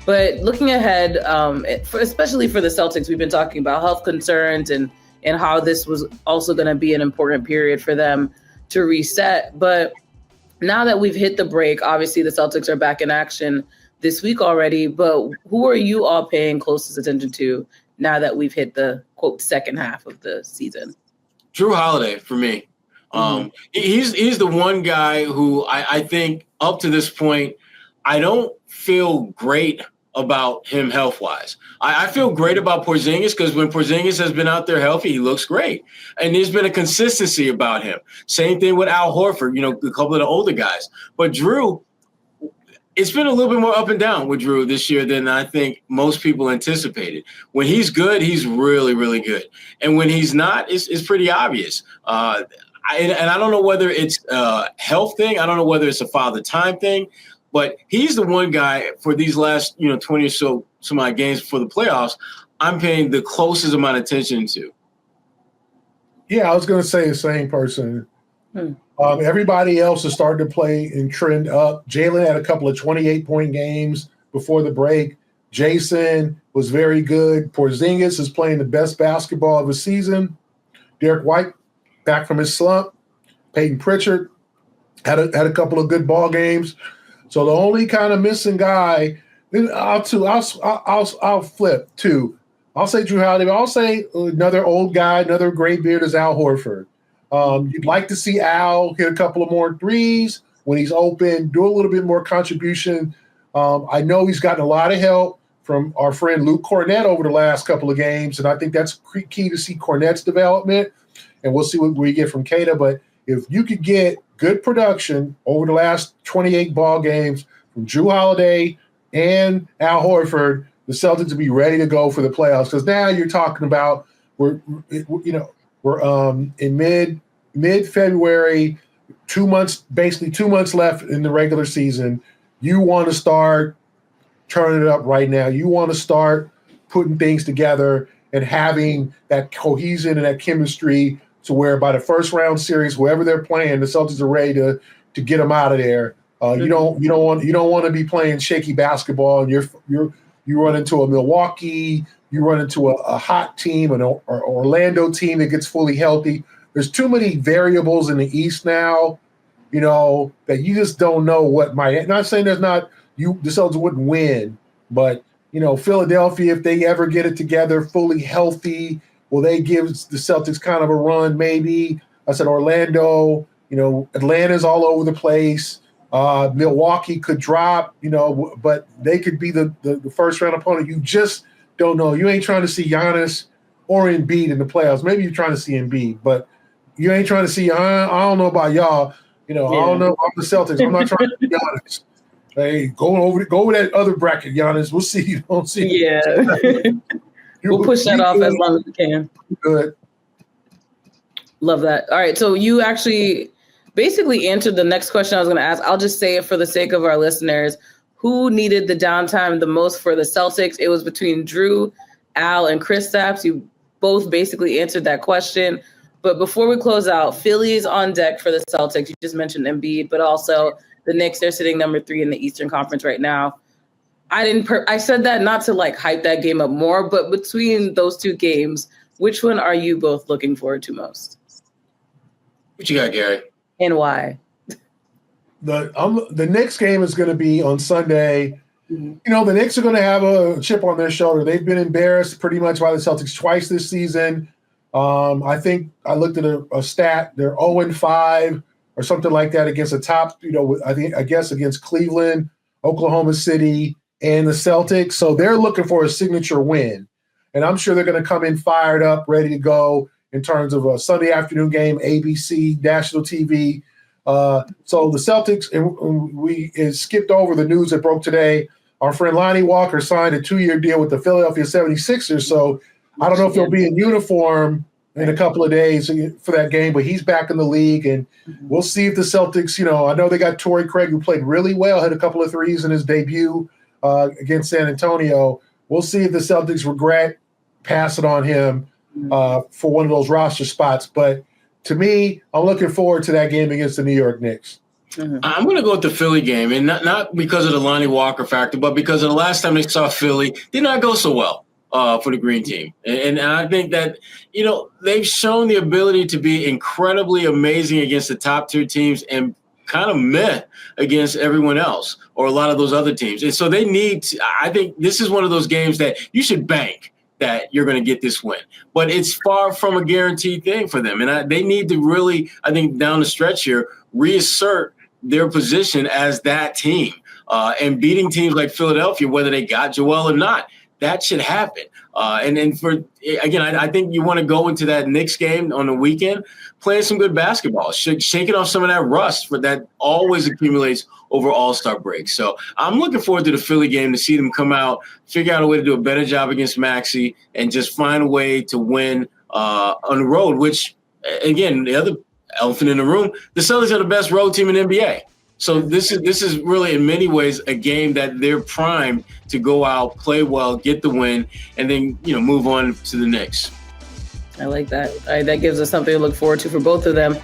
But looking ahead, especially for the Celtics, we've been talking about health concerns and how this was also going to be an important period for them to reset. But now that we've hit the break, obviously the Celtics are back in action this week already. But who are you all paying closest attention to now that we've hit the, quote, second half of the season? Jrue Holiday for me. He's the one guy who I think up to this point, I don't feel great about him health-wise. I feel great about Porzingis because when Porzingis has been out there healthy, he looks great. And there's been a consistency about him. Same thing with Al Horford, a couple of the older guys. But Jrue, it's been a little bit more up and down with Jrue this year than I think most people anticipated. When he's good, he's really, really good. And when he's not, it's pretty obvious. And I don't know whether it's a health thing. I don't know whether it's a father time thing. But he's the one guy for these last, 20 or so some odd games before the playoffs, I'm paying the closest amount of attention to. Yeah, I was going to say the same person. Everybody else has started to play and trend up. Jalen had a couple of 28-point games before the break. Jason was very good. Porzingis is playing the best basketball of the season. Derek White back from his slump. Peyton Pritchard had a couple of good ball games. So the only kind of missing guy, I'll flip too. I'll say Jrue Holiday, but I'll say another old guy, another gray beard is Al Horford. You'd like to see Al hit a couple of more threes when he's open, do a little bit more contribution. I know he's gotten a lot of help from our friend Luke Cornett over the last couple of games, and I think that's key to see Cornett's development, and we'll see what we get from Kata. But if you could get good production over the last 28 ball games from Jrue Holiday and Al Horford, the Celtics will be ready to go for the playoffs. Because now you're talking about we're in mid-February, 2 months, basically 2 months left in the regular season. You want to start turning it up right now. You want to start putting things together and having that cohesion and that chemistry to where by the first round series, whoever they're playing, the Celtics are ready to get them out of there. You don't want to be playing shaky basketball and you run into a Milwaukee, you run into a hot team, an Orlando team that gets fully healthy. There's too many variables in the East now, that you just don't know what might. Not saying the Celtics wouldn't win, but Philadelphia, if they ever get it together, fully healthy, will they give the Celtics kind of a run? Maybe. I said Orlando. Atlanta's all over the place. Milwaukee could drop. But they could be the first round opponent. You just don't know. You ain't trying to see Giannis or Embiid in the playoffs. Maybe you're trying to see Embiid, but you ain't trying to see. I don't know about y'all. I don't know about the Celtics. I'm not trying to be Giannis. Hey, go over that other bracket, Giannis. We'll see. You don't see. Yeah. We'll push that off as long as we can. Good. Love that. All right. So you actually basically answered the next question I was going to ask. I'll just say it for the sake of our listeners. Who needed the downtime the most for the Celtics? It was between Jrue, Al, and Kristaps. You both basically answered that question. But before we close out, Philly's on deck for the Celtics. You just mentioned Embiid, but also the Knicks, they're sitting number 3 in the Eastern Conference right now. I said that not to hype that game up more, but between those two games, which one are you both looking forward to most? What you got, Gary? And why? The Knicks game is going to be on Sunday. The Knicks are going to have a chip on their shoulder. They've been embarrassed pretty much by the Celtics twice this season. I think I looked at a stat. They're 0-5 or something like that against the top, I guess against Cleveland, Oklahoma City, and the Celtics. So they're looking for a signature win. And I'm sure they're going to come in fired up, ready to go in terms of a Sunday afternoon game, ABC, national TV. So the Celtics, and we skipped over the news that broke today. Our friend Lonnie Walker signed a 2-year deal with the Philadelphia 76ers. So I don't know if he'll be in uniform in a couple of days for that game, but he's back in the league, and we'll see if the Celtics, I know they got Torrey Craig, who played really well, had a couple of threes in his debut against San Antonio. We'll see if the Celtics regret passing on him for one of those roster spots. But to me, I'm looking forward to that game against the New York Knicks. I'm going to go with the Philly game, and not because of the Lonnie Walker factor, but because of the last time they saw Philly, did not go so well for the green team. And I think that, they've shown the ability to be incredibly amazing against the top tier teams and kind of meh against everyone else or a lot of those other teams. And so they I think this is one of those games that you should bank that you're going to get this win. But it's far from a guaranteed thing for them. And they need to really, I think, down the stretch here, reassert their position as that team. And beating teams like Philadelphia, whether they got Joel or not, that should happen. And I think you want to go into that Knicks game on the weekend playing some good basketball, shaking off some of that rust that always accumulates over All-Star break. So I'm looking forward to the Philly game to see them come out, figure out a way to do a better job against Maxey, and just find a way to win on the road, which, again, the other elephant in the room, the Celtics are the best road team in the NBA. So this is really in many ways a game that they're primed to go out, play well, get the win, and then move on to the Knicks. I like that. All right, that gives us something to look forward to for both of them.